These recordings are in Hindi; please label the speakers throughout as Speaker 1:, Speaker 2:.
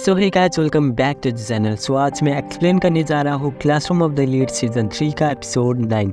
Speaker 1: So hey guys, welcome back to the channel. So आज मैं एक्सप्लेन करने जा रहा हूँ classroom of the elite season 3 का एपिसोड 9।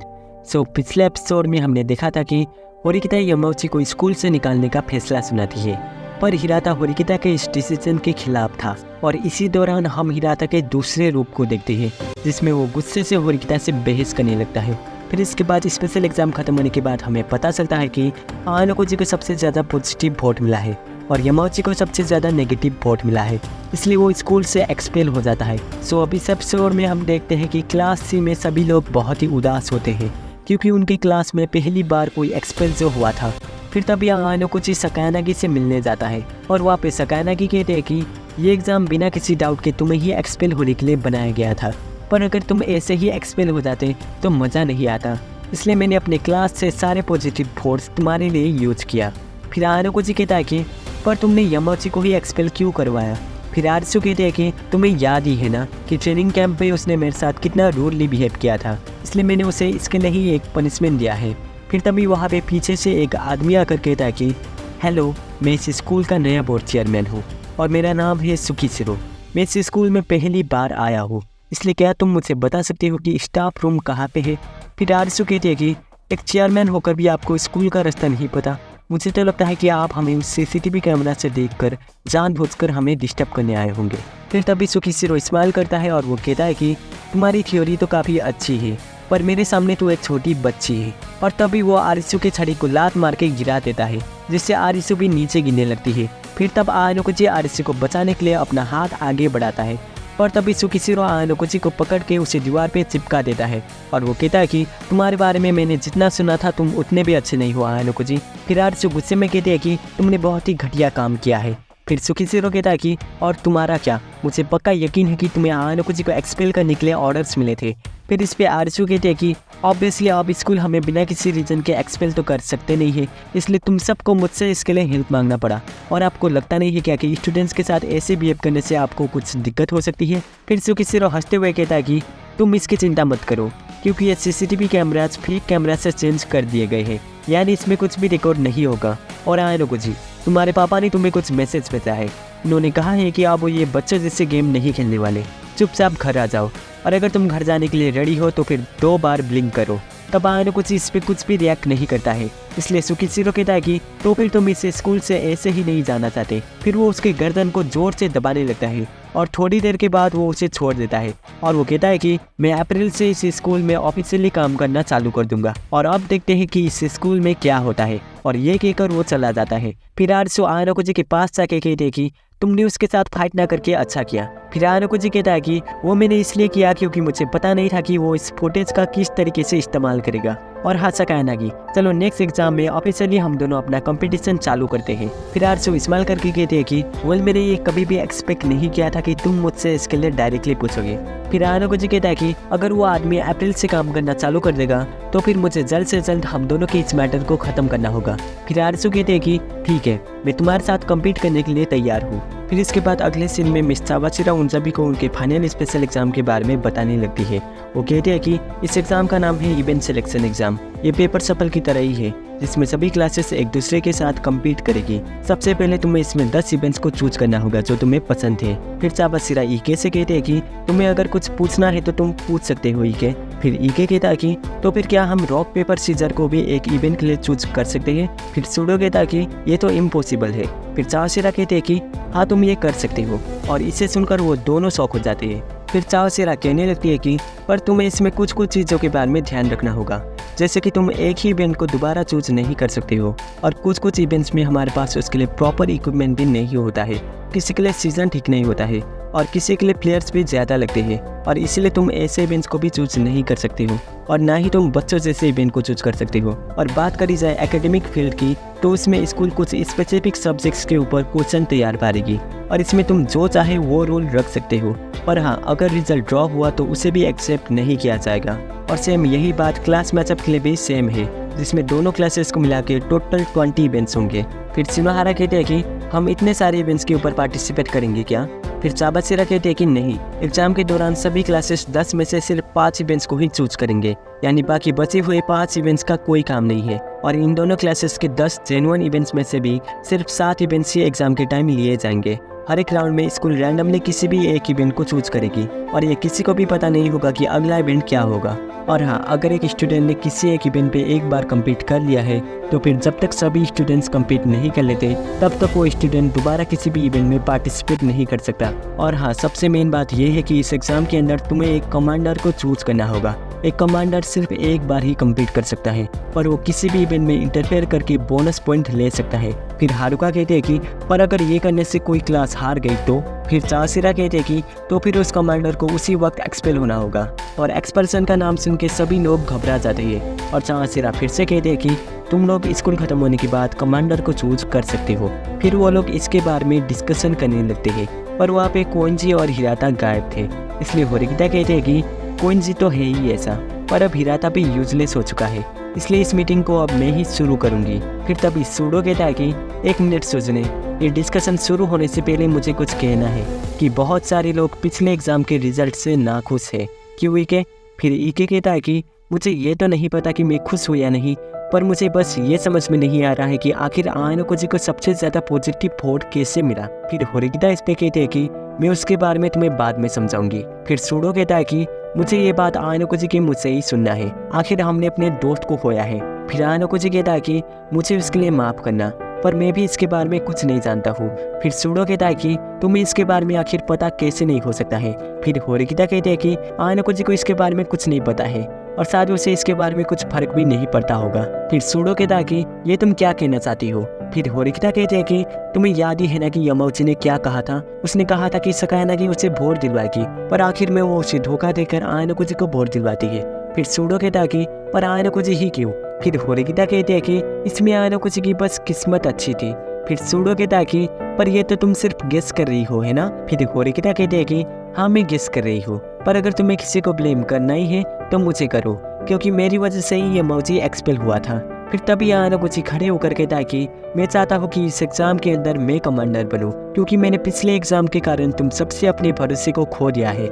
Speaker 1: सो पिछले एपिसोड में हमने देखा था कि होरिकिता यामाउची को स्कूल से निकालने का फैसला सुनाती है, पर हिराता होरिकिता के इस डिसीजन के खिलाफ था। और इसी दौरान हम हिराता के दूसरे रूप को देखते हैं, जिसमें वो गुस्से से होरिकिता से बहस करने लगता है। फिर इसके बाद स्पेशल एग्जाम खत्म होने के बाद हमें पता चलता है कि आनोकोजी को सबसे ज़्यादा पॉजिटिव वोट मिला है और यामाउची को सबसे ज़्यादा नेगेटिव वोट मिला है, इसलिए वो स्कूल से एक्सपेल हो जाता है। सो अब इस एपिसोड में हम देखते हैं कि क्लास सी में सभी लोग बहुत ही उदास होते हैं, क्योंकि उनकी क्लास में पहली बार कोई एक्सपेल जो हुआ था। फिर तभी आनोकोजी सकायानागी से मिलने जाता है और वहाँ पे सकायानागी कहते हैं कि ये एग्ज़ाम बिना किसी डाउट के तुम्हें ही एक्सपेल होने के लिए बनाया गया था, पर अगर तुम ऐसे ही एक्सपेल हो जाते तो मज़ा नहीं आता, इसलिए मैंने अपने क्लास से सारे पॉजिटिव वोट्स तुम्हारे लिए यूज किया। फिर आनोकोजी कहता है कि पर तुमने यामाउची को ही एक्सपेल क्यों करवाया। फिर आरिसु कहते हैं कि तुम्हें याद ही है ना कि ट्रेनिंग कैंप पे उसने मेरे साथ कितना रूडली बिहेव किया था, इसलिए मैंने उसे इसके लिए ही एक पनिशमेंट दिया है। फिर तभी वहाँ पे पीछे से एक आदमी आकर कहता है कि हेलो, मैं इस स्कूल का नया बोर्ड चेयरमैन हूँ और मेरा नाम है सुकीशिरो। मैं इस स्कूल में पहली बार आया हूँ, इसलिए क्या तुम मुझे बता सकते हो कि स्टाफ रूम कहाँ पे है। फिर आरिसु कहते हैं कि एक चेयरमैन होकर भी आपको स्कूल का रास्ता नहीं पता। मुझे तो लगता है कि आप हमें उस सीसीटीवी कैमरा से देखकर जानबूझकर हमें डिस्टर्ब करने आए होंगे। फिर तभी सुकीशिरो स्माइल करता है और वो कहता है कि तुम्हारी थ्योरी तो काफ़ी अच्छी है, पर मेरे सामने तो एक छोटी बच्ची है। और तभी वो आरिसु के छड़ी को लात मार के गिरा देता है, जिससे आरिसु भी नीचे गिरने लगती है। फिर तब आनोकोजी आरिसु को बचाने के लिए अपना हाथ आगे बढ़ाता है, और तभी सुकीशिरो आनोकोजी को पकड़ के उसे दीवार पे चिपका देता है और वो कहता है कि तुम्हारे बारे में मैंने जितना सुना था तुम उतने भी अच्छे नहीं हो आनोकोजी। फिर आरिसु गुस्से में कहते हैं कि तुमने बहुत ही घटिया काम किया है। फिर सुकीशिरो कहता है कि और तुम्हारा क्या, मुझे पक्का यकीन है कि तुम्हें आनोकोजी को एक्सपेल करने के लिए ऑर्डर्स मिले थे। फिर इस पे आरिसु कहते हैं कि ऑब्वियसली अब स्कूल हमें बिना किसी रीज़न के एक्सपेल तो कर सकते नहीं है, इसलिए तुम सबको मुझसे इसके लिए हेल्प मांगना पड़ा। और आपको लगता नहीं है क्या कि स्टूडेंट्स के साथ ऐसे बिहेव करने से आपको कुछ दिक्कत हो सकती है। फिर सुकीशिरो हंसते हुए कहता है कि तुम इसकी चिंता मत करो, क्योंकि ये सीसीटीवी कैमराज फेक कैमरा से चेंज कर दिए गए हैं, यानी इसमें कुछ भी रिकॉर्ड नहीं होगा। और आनोकोजी, तुम्हारे पापा ने तुम्हें कुछ मैसेज भेजा है। उन्होंने कहा है कि आप ये बच्चों जैसे गेम नहीं खेलने वाले, चुपचाप घर आ जाओ, और अगर तुम घर जाने के लिए रेडी हो तो फिर 2 बार ब्लिंक करो। तब आनोकोजी इस पे कुछ भी रिएक्ट नहीं करता है, इसलिए सुकीशिरो कहता है कि तो फिर तुम इसे स्कूल से ऐसे ही नहीं जाना चाहते। फिर वो उसके गर्दन को जोर से दबाने लगता है और थोड़ी देर के बाद वो उसे छोड़ देता है और वो कहता है कि मैं अप्रैल से इस स्कूल में ऑफिशियली काम करना चालू कर दूंगा और अब देखते हैं कि इस स्कूल में क्या होता है। और ये कहकर वो चला जाता है। फिर आरिसु आनोकोजी के पास जाके कहते हैं कि तुमने उसके साथ फाइट ना करके अच्छा किया। फिर आनोकोजी कहता है कि वो मैंने इसलिए किया क्योंकि मुझे पता नहीं था कि वो इस फुटेज का किस तरीके से इस्तेमाल करेगा। और हाँ सकायानागी, चलो नेक्स्ट एग्जाम में ऑफिशियली हम दोनों अपना कंपटीशन चालू करते हैं। फिर आरिसु इस्तेमाल करके कहते हैं कि वेल, मैंने ये कभी भी एक्सपेक्ट नहीं किया था कि तुम मुझसे इसके लिए डायरेक्टली पूछोगे। फिर आनोकोजी कहता है कि अगर वो आदमी अप्रैल से काम करना चालू कर देगा तो फिर मुझे जल्द से जल्द हम दोनों के इस मैटर को ख़त्म करना होगा। फिर आरिसु कहते हैं कि ठीक है, मैं तुम्हारे साथ कम्पीट करने के लिए तैयार हूँ। फिर इसके बाद अगले सीन में मिस चावाशिरा उन सभी को उनके फाइनल स्पेशल एग्जाम के बारे में बताने लगती है। वो कहते हैं कि इस एग्ज़ाम का नाम है इवेंट सिलेक्शन एग्ज़ाम। ये पेपर सफल की तरह ही है, जिसमें सभी क्लासेस एक दूसरे के साथ कम्पीट करेगी। सबसे पहले तुम्हें इसमें 10 इवेंट्स को चूज करना होगा जो तुम्हें पसंद है। फिर चावाशिरा ईके से कहते हैं कि तुम्हें अगर कुछ पूछना है तो तुम पूछ सकते हो ईके। फिर ईके कहता है कि तो फिर क्या हम रॉक पेपर सीजर को भी एक इवेंट के लिए चूज कर सकते हैं। फिर सूडो कहता है कि ये तो इम्पॉसिबल है। फिर चावाशिरा कहते हैं कि हाँ तुम ये कर सकते हो, और इसे सुनकर वो दोनों शॉक हो जाते हैं। फिर चावाशिरा कहने लगती है कि पर तुम्हें इसमें कुछ चीज़ों के बारे में ध्यान रखना होगा, जैसे कि तुम एक ही इवेंट को दोबारा चूज नहीं कर सकते हो, और कुछ इवेंट्स में हमारे पास उसके लिए प्रॉपर इक्विपमेंट भी नहीं होता है। किसी के लिए सीजन ठीक नहीं होता है और किसी के लिए प्लेयर्स भी ज़्यादा लगते हैं, और इसीलिए तुम ऐसे इवेंट्स को भी चूज नहीं कर सकते हो, और ना ही तुम बच्चों जैसे इवेंट को चूज कर सकते हो। और बात करी जाए एकेडमिक फील्ड की तो इसमें स्कूल कुछ स्पेसिफिक सब्जेक्ट्स के ऊपर क्वेश्चन तैयार करेगी, और इसमें तुम जो चाहे वो रोल रख सकते हो। पर हाँ, अगर रिजल्ट ड्रॉ हुआ तो उसे भी एक्सेप्ट नहीं किया जाएगा। और सेम यही बात क्लास मैचअप के लिए भी सेम है, जिसमें दोनों क्लासेस को मिला के टोटल 20 इवेंट्स होंगे। फिर शिनोहारा कहते हैं कि हम इतने सारे इवेंट्स के ऊपर पार्टिसिपेट करेंगे क्या। फिर चावाशिरा कहते हैं कि नहीं, एग्जाम के दौरान सभी क्लासेस 10 में से सिर्फ 5 इवेंट्स को ही चूज करेंगे, यानी बाकी बचे हुए 5 इवेंट्स का कोई काम नहीं है। और इन दोनों क्लासेस के 10 जेन्युइन इवेंट्स में से भी सिर्फ 7 इवेंट्स ही एग्जाम के टाइम लिए जाएंगे। हर एक राउंड में स्कूल रैंडमली किसी भी एक इवेंट को चूज करेगी और ये किसी को भी पता नहीं होगा कि अगला इवेंट क्या होगा। और हाँ, अगर एक स्टूडेंट ने किसी एक इवेंट पे एक बार कम्पीट कर लिया है तो फिर जब तक सभी स्टूडेंट्स कम्पीट नहीं कर लेते तब तक वो स्टूडेंट दोबारा किसी भी इवेंट में पार्टिसिपेट नहीं कर सकता। और हाँ, सबसे मेन बात यह है कि इस एग्ज़ाम के अंदर तुम्हें एक कमांडर को चूज करना होगा। एक कमांडर सिर्फ एक बार ही कम्पीट कर सकता है, पर वो किसी भी इवेंट में इंटरफेयर करके बोनस पॉइंट ले सकता है। फिर हारुका कहते हैं कि पर अगर ये करने से कोई क्लास हार गई तो फिर चाशिरा कहते हैं कि तो फिर उस कमांडर को उसी वक्त एक्सपेल होना होगा। और एक्सपर्सन का नाम सुन के सभी लोग घबरा जाते हैं। और चाशिरा फिर से कहते हैं कि तुम लोग स्कूल खत्म होने के बाद कमांडर को चूज कर सकते हो। फिर वो लोग इसके बारे में डिस्कशन करने लगते हैं, पर वहाँ पे कोइंजी और हिराता गायब थे। इसलिए होरिकिता कहते हैं कि कोइंजी तो है ही ऐसा, पर अब हिराता भी यूजलेस हो चुका है, इसलिए इस मीटिंग को अब मैं ही शुरू करूंगी। फिर तभी सूडो कहता है कि 1 मिनट सोचने, ये डिस्कशन शुरू होने से पहले मुझे कुछ कहना है कि बहुत सारे लोग पिछले एग्ज़ाम के रिजल्ट से नाखुश है। क्यों इके? फिर इके कहता है कि मुझे ये तो नहीं पता कि मैं खुश हूँ या नहीं, पर मुझे बस ये समझ में नहीं आ रहा है कि आखिर आयनोकोजी को सबसे ज़्यादा पॉजिटिव वोट कैसे मिला। फिर होरिकिता इस पे कहते हैं कि मैं उसके बारे में तुम्हें बाद में समझाऊंगी। फिर सूडो कहता है कि मुझे ये बात आयनोकोजी के मुझसे ही सुनना है, आखिर हमने अपने दोस्त को खोया है। फिर आयनोकोजी कहता है कि मुझे उसके लिए माफ़ करना, पर मैं भी इसके बारे में कुछ नहीं जानता हूँ। फिर सूडो कहता है कि तुम्हें इसके बारे में आखिर पता कैसे नहीं हो सकता है। फिर होरिकिता कहते हैं कि आयनोकोजी को इसके बारे में कुछ नहीं पता है और शायद उसे इसके बारे में कुछ फर्क भी नहीं पड़ता होगा। फिर सूडो कहता है कि ये तुम क्या कहना चाहती हो। फिर होरिकिता कहते हैं कि तुम्हें याद ही है ना कि यामाउची ने क्या कहा था। उसने कहा था कि सकायानागी उसे वोट दिलवाएगी, पर आखिर में वो उसे धोखा देकर आयनोकोजी को वोट दिलवाती है। फिर सूडो कहता है कि पर आयनोकोजी ही क्यों। फिर होरिकिता कहते हैं कि इसमें आयनोकोजी की बस किस्मत अच्छी थी। फिर सूडो कहता है कि पर ये तो तुम सिर्फ गेस कर रही हो, है ना। फिर होरिकिता कहते हैं कि हाँ, मैं गेस कर रही हूँ, पर अगर तुम्हें किसी को ब्लेम करना ही है तो मुझे करो, क्योंकि मेरी वजह से ही यामाउची एक्सपेल हुआ था। फिर तभी आयनोकोजी खड़े होकर कहता है कि मैं चाहता हूँ कि इस एग्ज़ाम के अंदर मैं कमांडर बनूँ, क्योंकि मैंने पिछले एग्ज़ाम के कारण तुम सबसे अपने भरोसे को खो दिया है,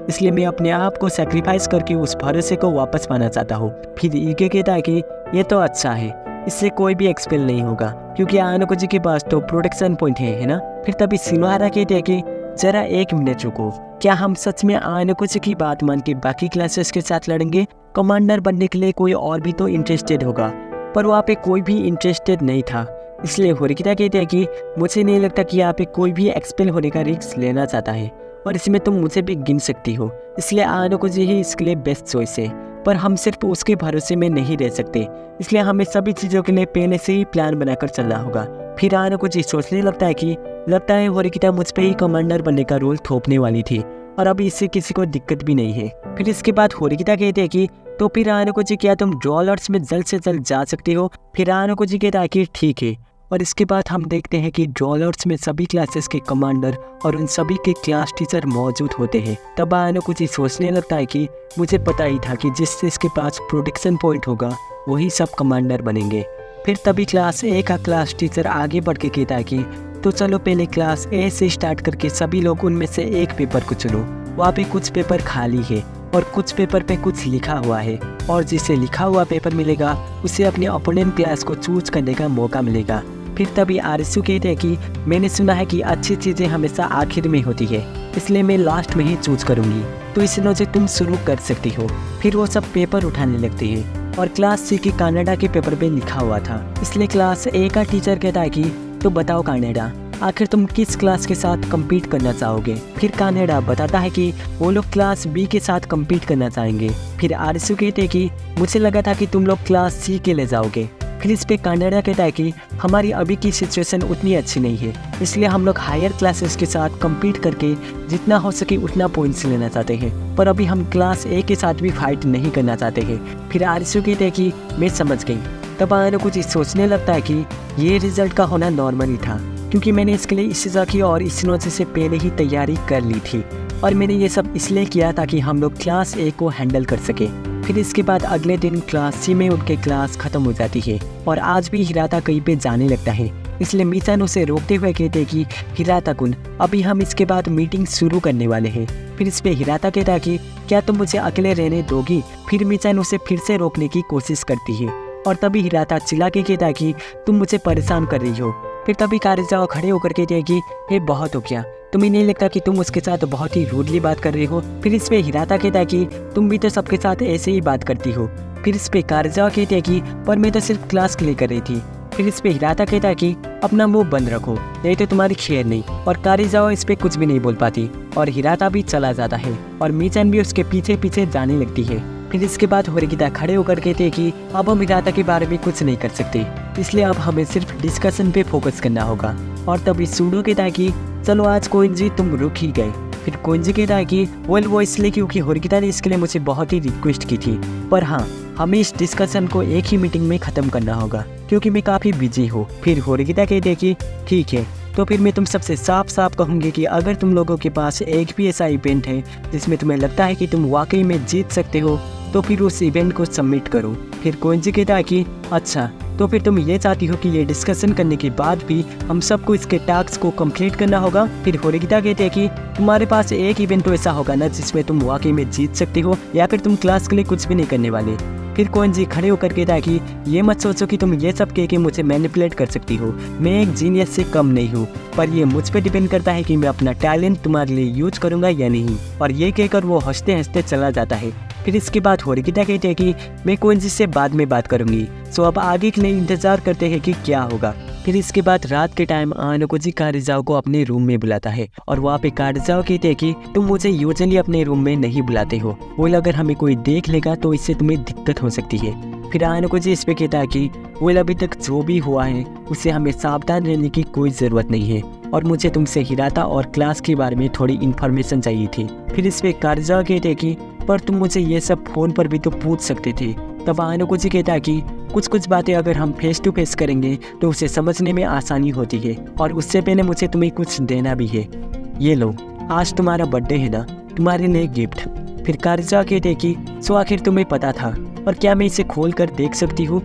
Speaker 1: इसलिए मैं अपने आप को सेक्रीफाइस करके उस भरोसे को वापस पाना चाहता हूँ। फिर इके कहता है कि ये तो अच्छा है, इससे कोई भी एक्सपेल नहीं होगा, क्योंकि आयनोकोजी के पास तो प्रोटेक्शन पॉइंट है ना। फिर तभी शिनोहारा कहते हैं कि जरा 1 मिनट रुको, क्या हम सच में आयनोकोजी की बात मान के बाकी क्लासेस के साथ लड़ेंगे? कमांडर बनने के लिए कोई और भी तो इंटरेस्टेड होगा, पर वहाँ पे कोई भी इंटरेस्टेड नहीं था। इसलिए होरिकिता कहते हैं कि मुझे नहीं लगता कि यहाँ पे कोई भी एक्सपेल होने का रिस्क लेना चाहता है, और इसमें तुम मुझे भी गिन सकती हो, इसलिए आयनोकोजी ही इसके लिए बेस्ट चॉइस है। पर हम सिर्फ उसके भरोसे में नहीं रह सकते, इसलिए हमें सभी चीज़ों के लिए पहले से ही प्लान बनाकर चलना होगा। फिर आयनोकोजी सोचने लगता है होरिकिता मुझ पे ही कमांडर बनने का रोल थोपने वाली थी, और अभी इससे किसी को दिक्कत भी नहीं है। फिर इसके बाद होरिकिता कहते हैं कि तो फिर आयनोकोजी क्या तुम ड्रॉलर्स में जल्द से जल्द जा सकते हो? फिर आयनोकोजी कहता है कि ठीक है। और इसके बाद हम देखते हैं कि ड्रॉलर्स में सभी क्लासेस के कमांडर और उन सभी के क्लास टीचर मौजूद होते हैं। तब आयनोकोजी सोचने लगता है कि मुझे पता ही था कि जिससे इसके पास प्रोटेक्शन पॉइंट होगा वही सब कमांडर बनेंगे। फिर तभी क्लास ए का क्लास टीचर आगे बढ़ के कहता है कि तो चलो पहले क्लास ए से स्टार्ट करके सभी लोग उनमें से एक पेपर को चुनो। वहाँ पे कुछ पेपर खाली है और कुछ पेपर पे कुछ लिखा हुआ है, और जिसे लिखा हुआ पेपर मिलेगा उसे अपने अपोनेंट क्लास को चूज करने का मौका मिलेगा। फिर तभी आरसू कहते हैं कि मैंने सुना है कि अच्छी चीज़ें हमेशा आखिर में होती है, इसलिए मैं लास्ट में ही चूज करूँगी, तो इसलिए से तुम शुरू कर सकती हो। फिर वो सब पेपर उठाने लगते हैं, और क्लास सी की कनाडा के पेपर पे लिखा हुआ था, इसलिए क्लास ए का टीचर कहता है कि तो बताओ कनाडा, आखिर तुम किस क्लास के साथ कम्पीट करना चाहोगे? फिर कनाडा बताता है कि वो लोग क्लास बी के साथ कम्पीट करना चाहेंगे। फिर आरसू कहते हैं कि मुझे लगा था कि तुम लोग क्लास सी के ले जाओगे। फिर इस पे कनाडा कहता है कि हमारी अभी की सिचुएशन उतनी अच्छी नहीं है, इसलिए हम लोग हायर क्लासेस के साथ कम्पीट करके जितना हो सके उतना पॉइंट्स लेना चाहते हैं, पर अभी हम क्लास ए के साथ भी फाइट नहीं करना चाहते हैं। फिर आरसू कहते हैं कि मैं समझ गई। तब आयनोकोजी सोचने लगता है कि ये रिजल्ट का होना नॉर्मल ही था, क्योंकि मैंने इसके लिए इशिज़ाकी और इशिनोजी से पहले ही तैयारी कर ली थी, और मैंने ये सब इसलिए किया ताकि हम लोग क्लास ए को हैंडल कर सके। फिर इसके बाद अगले दिन क्लास सी में उनके क्लास ख़त्म हो जाती है, और आज भी हिराता कहीं पे जाने लगता है, इसलिए मीचान उसे रोकते हुए कहते हैं कि हिराता कुन, अभी हम इसके बाद मीटिंग शुरू करने वाले हैं। फिर इस पे हिराता कहता है कि क्या तुम मुझे अकेले रहने दोगी? फिर मीचान उसे फिर से रोकने की कोशिश करती है, और तभी हिराता चिल्ला के कहता है कि तुम मुझे परेशान कर रही हो। फिर तभी कारिजावा खड़े होकर कहते हैं कि ये बहुत हो गया, तुम्हें नहीं लगता कि तुम उसके साथ बहुत ही रूडली बात कर रहे हो? फिर इस पे हिराता कहता है कि तुम भी तो सबके साथ ऐसे ही बात करती हो। फिर इस पे कारिजावा कहती है कि पर मैं तो सिर्फ क्लास के लिए कर रही थी। फिर इस पे हिराता कहता है कि अपना मुंह बंद रखो, नहीं तो तुम्हारी खैर नहीं। और कारिजावा इस पे कुछ भी नहीं बोल पाती और हिराता भी चला जाता है और मीचान भी उसके पीछे पीछे जाने लगती है। फिर इसके बाद होरिकिता खड़े होकर कहते हैं कि अब हम हिराता के बारे में कुछ नहीं कर सकते, इसलिए अब हमें सिर्फ डिस्कशन पे फोकस करना होगा। और तभी सूडो कहता है कि चलो आज कोइंजी तुम रुक ही गए। फिर कोइंजी कहता है कि वो इसलिए क्योंकि होरिकिता ने इसके लिए मुझे बहुत ही रिक्वेस्ट की थी, पर हाँ हमें इस डिस्कशन को एक ही मीटिंग में ख़त्म करना होगा क्योंकि मैं काफ़ी बिजी हूँ। फिर होरिकिता कहते हैं कि ठीक है, तो फिर मैं तुम सबसे साफ साफ कहूँगी कि अगर तुम लोगों के पास एक भी ऐसा इवेंट है जिसमें तुम्हें लगता है कि तुम वाकई में जीत सकते हो तो फिर उस इवेंट को सबमिट करो। फिर कोइंजी कहता है कि अच्छा, तो फिर तुम ये चाहती हो कि ये डिस्कशन करने के बाद भी हम सबको इसके टास्क को कंप्लीट करना होगा। फिर होरिकिता कहते हैं कि तुम्हारे पास एक इवेंट तो ऐसा होगा ना जिसमें तुम वाकई में जीत सकते हो, या फिर तुम क्लास के लिए कुछ भी नहीं करने वाले। फिर कोइंजी खड़े होकर कहता है कि ये मत सोचो कि तुम ये सब कह के मुझे मैनिपुलेट कर सकती हो, मैं एक जीनियस से कम नहीं हूँ, पर ये मुझ पर डिपेंड करता है कि मैं अपना टैलेंट तुम्हारे लिए यूज करूँगा या नहीं। और ये कहकर वो हंसते हंसते चला जाता है। फिर इसके बाद होरिकिता कहते हैं कि मैं कोइंजी से बाद में बात करूँगी, सो अब आगे के लिए इंतज़ार करते हैं कि क्या होगा। फिर इसके बाद रात के टाइम आनोकोजी कारिजावा को अपने रूम में बुलाता है और वहाँ पे कारिजावा कहते हैं कि तुम मुझे यूजुअली अपने रूम में नहीं बुलाते हो, वो अगर हमें कोई देख लेगा तो इससे तुम्हें दिक्कत हो सकती है। फिर आनोकोजी इस पे कहता है कि वो अभी तक जो भी हुआ है उससे हमें सावधान रहने की कोई ज़रूरत नहीं है और मुझे तुमसे हिराता और क्लास के बारे में थोड़ी इन्फॉर्मेशन चाहिए थी। फिर इस पे कारिजावा कहते हैं कि पर तुम मुझे ये सब फ़ोन पर भी तो पूछ सकते थे। तब आनोकोजी कहता है कि कुछ बातें अगर हम फेस टू फेस करेंगे तो उसे समझने में आसानी होती है और उससे पहले मुझे तुम्हें कुछ देना भी है। ये लो, आज तुम्हारा बर्थडे है ना, तुम्हारे लिए गिफ्ट। फिर कारिजावा कहते हैं कि सो आखिर तुम्हें पता था और क्या मैं इसे खोल कर देख सकती हूँ?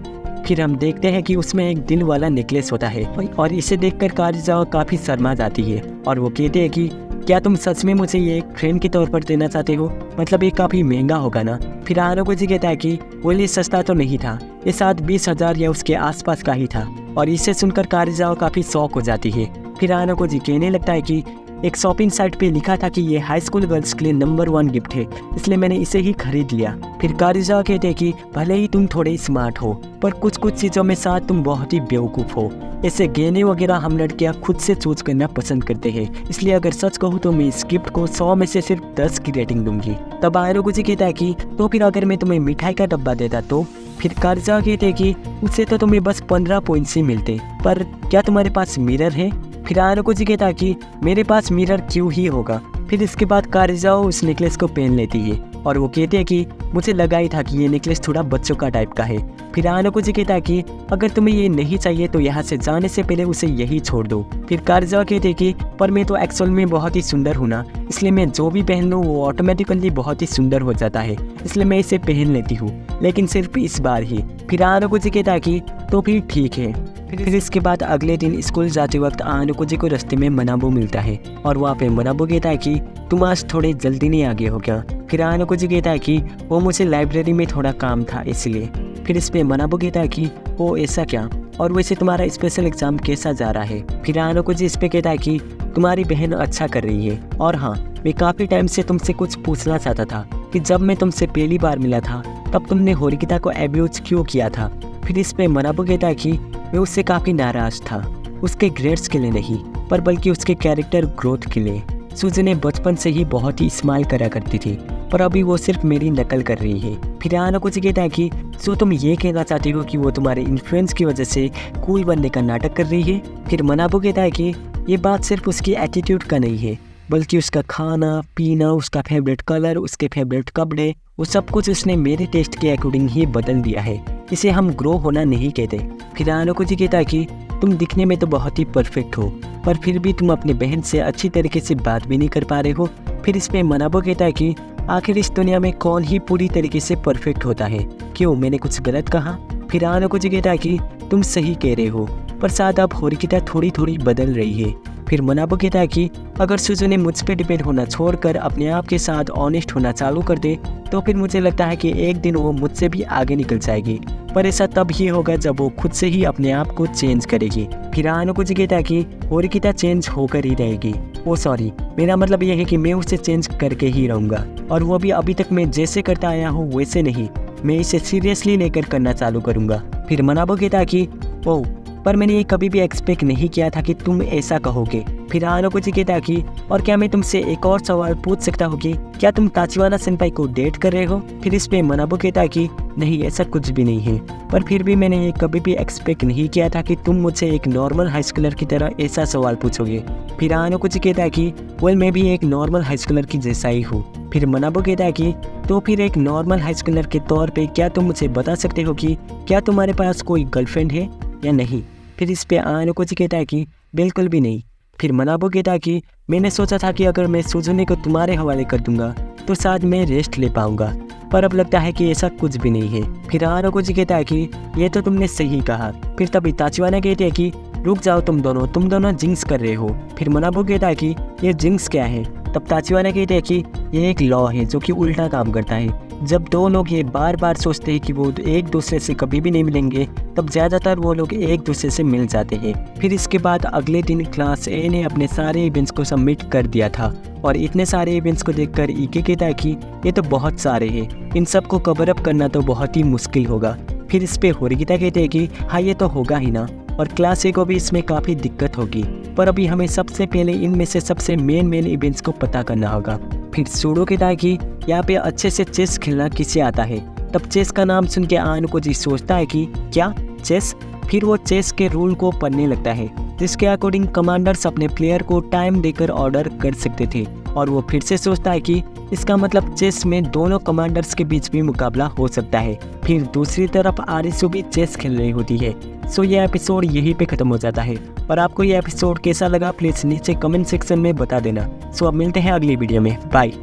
Speaker 1: फिर हम देखते हैं कि उसमें एक दिल वाला नेकलेस होता है और इसे देखकर कारिजावा काफ़ी शर्मा जाती है और वो कहते हैं कि क्या तुम सच में मुझे ये एक फ्रेंड के तौर पर देना चाहते हो? मतलब ये काफ़ी महंगा होगा ना। फिर आनोकोजी कहता है कि वो ये सस्ता तो नहीं था, ये शायद 20,000 या उसके आसपास का ही था। और इसे सुनकर कारिजावा काफ़ी शौक हो जाती है। फिर आनोकोजी कहने लगता है कि एक शॉपिंग साइट पे लिखा था कि ये हाई स्कूल गर्ल्स के लिए नंबर 1 गिफ्ट है, इसलिए मैंने इसे ही खरीद लिया। फिर कारिजावा कहते हैं कि भले ही तुम थोड़े स्मार्ट हो पर कुछ चीज़ों में साथ तुम बहुत ही बेवकूफ़ हो। ऐसे गहने वगैरह हम लड़कियां खुद से चूज करना पसंद करते हैं, इसलिए अगर सच कहूँ तो मैं इस गिफ्ट को 100 में से सिर्फ 10 की रेटिंग दूंगी। तब आनोकोजी कहता है कि तो फिर अगर मैं तुम्हें मिठाई का डब्बा देता तो? फिर कारिजावा कहते हैं कि उससे तो तुम्हें बस 15 पॉइंट्स ही मिलते, पर क्या तुम्हारे पास मिरर है? फिर आनोकोजी कहता है कि मेरे पास मिरर क्यों ही होगा। फिर इसके बाद कारिजावा उस नेकलेस को पहन लेती है और वो कहते हैं कि मुझे लगा ही था कि ये नेकलेस थोड़ा बच्चों का टाइप का है। फिर आनोकोजी कहता है कि अगर तुम्हें ये नहीं चाहिए तो यहाँ से जाने से पहले उसे यही छोड़ दो। फिर कारिजावा कहते हैं कि पर मैं तो एक्चुअल में बहुत ही सुंदर हूँ ना, इसलिए मैं जो भी पहन लूँ वो ऑटोमेटिकली बहुत ही सुंदर हो जाता है, इसलिए मैं इसे पहन लेती हूँ, लेकिन सिर्फ इस बार ही। फिर आनोकोजी कहता है कि तो फिर ठीक है। फिर इसके बाद अगले दिन स्कूल जाते वक्त आनोकोजी को रास्ते में मनाबू मिलता है और वहाँ पे मनाबू कहता है कि तुम आज थोड़े जल्दी नहीं आ गए हो क्या? फिर आनोकोजी कहता है कि वो मुझे लाइब्रेरी में थोड़ा काम था इसलिए। फिर इस पे मनाबू कहता है कि वो ऐसा क्या, और वैसे तुम्हारा स्पेशल एग्जाम कैसा जा रहा है? फिर आनोकोजी इस पे कहता है कि तुम्हारी बहन अच्छा कर रही है, और हाँ मैं काफ़ी टाइम से तुमसे कुछ पूछना चाहता था कि जब मैं तुमसे पहली बार मिला था तब तुमने होरिकिता को एब्यूज क्यों किया था? फिर इस पे मनाबू कहता है कि मैं उससे काफ़ी नाराज़ था, उसके ग्रेड्स के लिए नहीं पर बल्कि उसके कैरेक्टर ग्रोथ के लिए। सुजने बचपन से ही बहुत ही स्माइल करा करती थी पर अभी वो सिर्फ मेरी नकल कर रही है। फिर आनोकोजी कहता है कि सो तुम ये कहना चाहती हो कि वो तुम्हारे इन्फ्लुएंस की वजह से कूल बनने का नाटक कर रही है? फिर मनाबू कहता है कि ये बात सिर्फ उसकी एटीट्यूड का नहीं है बल्कि उसका खाना पीना, उसका फेवरेट कलर, उसके फेवरेट कपड़े, वो सब कुछ उसने मेरे टेस्ट के अकॉर्डिंग ही बदल दिया है, इसे हम ग्रो होना नहीं कहते। फिर आनोकोजी कहता है कि तुम दिखने में तो बहुत ही परफेक्ट हो पर फिर भी तुम अपने बहन से अच्छी तरीके से बात भी नहीं कर पा रहे हो। फिर इस पे मनाबू कहता है कि आखिर इस दुनिया में कौन ही पूरी तरीके से परफेक्ट होता है, क्यों मैंने कुछ गलत कहा? फिर आनोकोजी कहता है कि तुम सही कह रहे हो पर शायद अब होरिकिता थोड़ी थोड़ी बदल रही है। फिर मनाबो कहता है कि अगर सुजू ने मुझ पे डिपेंड होना छोड़कर अपने आप के साथ ऑनेस्ट होना चालू कर दे तो फिर मुझे लगता है कि एक दिन वो मुझसे भी आगे निकल जाएगी, पर ऐसा तब ही होगा जब वो खुद से ही अपने आप को चेंज करेगी। फिर आनुकुजी कहता है कि होरिकिता चेंज होकर ही रहेगी। ओ सॉरी, मेरा मतलब यह है कि मैं उसे चेंज करके ही रहूँगा, और वो भी अभी तक मैं जैसे करता आया हूँ वैसे नहीं, मैं इसे सीरियसली लेकर करना चालू करूँगा। फिर मनाबो कहता है कि ओह, पर मैंने ये कभी भी एक्सपेक्ट नहीं किया था कि तुम ऐसा कहोगे। फिर आनुकुजी कहता है कि और क्या मैं तुमसे एक और सवाल पूछ सकता हूँ कि क्या तुम ताचिवाना सेंपाई को डेट कर रहे हो? फिर इस पे मनाबो कहता है कि नहीं, ऐसा कुछ भी नहीं है, पर फिर भी मैंने ये कभी भी एक्सपेक्ट नहीं किया था कि तुम मुझसे एक नॉर्मल हाई स्कूलर की तरह ऐसा सवाल पूछोगे। फिर आनुकुजी कहता है कि वेल, मैं भी एक नॉर्मल हाई स्कूलर की जैसा ही हूँ। फिर मनाबो कहता है कि तो फिर एक नॉर्मल हाई स्कूलर के तौर पे क्या तुम मुझे बता सकते हो कि क्या तुम्हारे पास कोई गर्लफ्रेंड है या नहीं? फिर इस पे आनुकुजी कहता है कि बिल्कुल भी नहीं। फिर मनाबो कहता है कि मैंने सोचा था कि अगर मैं सुजुने को तुम्हारे हवाले कर दूंगा तो शायद मैं रेस्ट ले पाऊंगा, पर अब लगता है कि ऐसा कुछ भी नहीं है। फिर आनुकुजी कहता है कि ये तो तुमने सही कहा। फिर तभी ताचिवाना कहती है कि रुक जाओ, तुम दोनों जिंक्स कर रहे हो। फिर मनाबो कहता है कि ये जिंक्स क्या है? तब ताचिवाना कहते हैं कि ये एक लॉ है जो कि उल्टा काम करता है। जब दो लोग ये बार बार सोचते हैं कि वो एक दूसरे से कभी भी नहीं मिलेंगे, तब ज़्यादातर वो लोग एक दूसरे से मिल जाते हैं। फिर इसके बाद अगले दिन क्लास ए ने अपने सारे इवेंट्स को सबमिट कर दिया था, और इतने सारे इवेंट्स को देखकर इके कहता है कि ये तो बहुत सारे हैं, इन सब को कवर अप करना तो बहुत ही मुश्किल होगा। फिर इस पे होरिकिता कहते हैं कि हाँ, ये तो होगा ही ना, और क्लास ए को भी इसमें काफ़ी दिक्कत होगी, पर अभी हमें सबसे पहले इनमें से सबसे मेन इवेंट्स को पता करना होगा। फिर सूडो कहता है कि यहाँ पे अच्छे से चेस खेलना किसे आता है? तब चेस का नाम सुन के आनुकुजी सोचता है कि क्या चेस? फिर वो चेस के रूल को पढ़ने लगता है, जिसके अकॉर्डिंग कमांडर्स अपने प्लेयर को टाइम देकर ऑर्डर कर सकते थे, और वो फिर से सोचता है कि इसका मतलब चेस में दोनों कमांडर्स के बीच भी मुकाबला हो सकता है। फिर दूसरी तरफ आरिसु भी चेस खेल रही होती है। सो ये एपिसोड यहीं पे ख़त्म हो जाता है, और आपको ये एपिसोड कैसा लगा प्लीज़ नीचे कमेंट सेक्शन में बता देना। सो अब मिलते हैं अगली वीडियो में, बाय।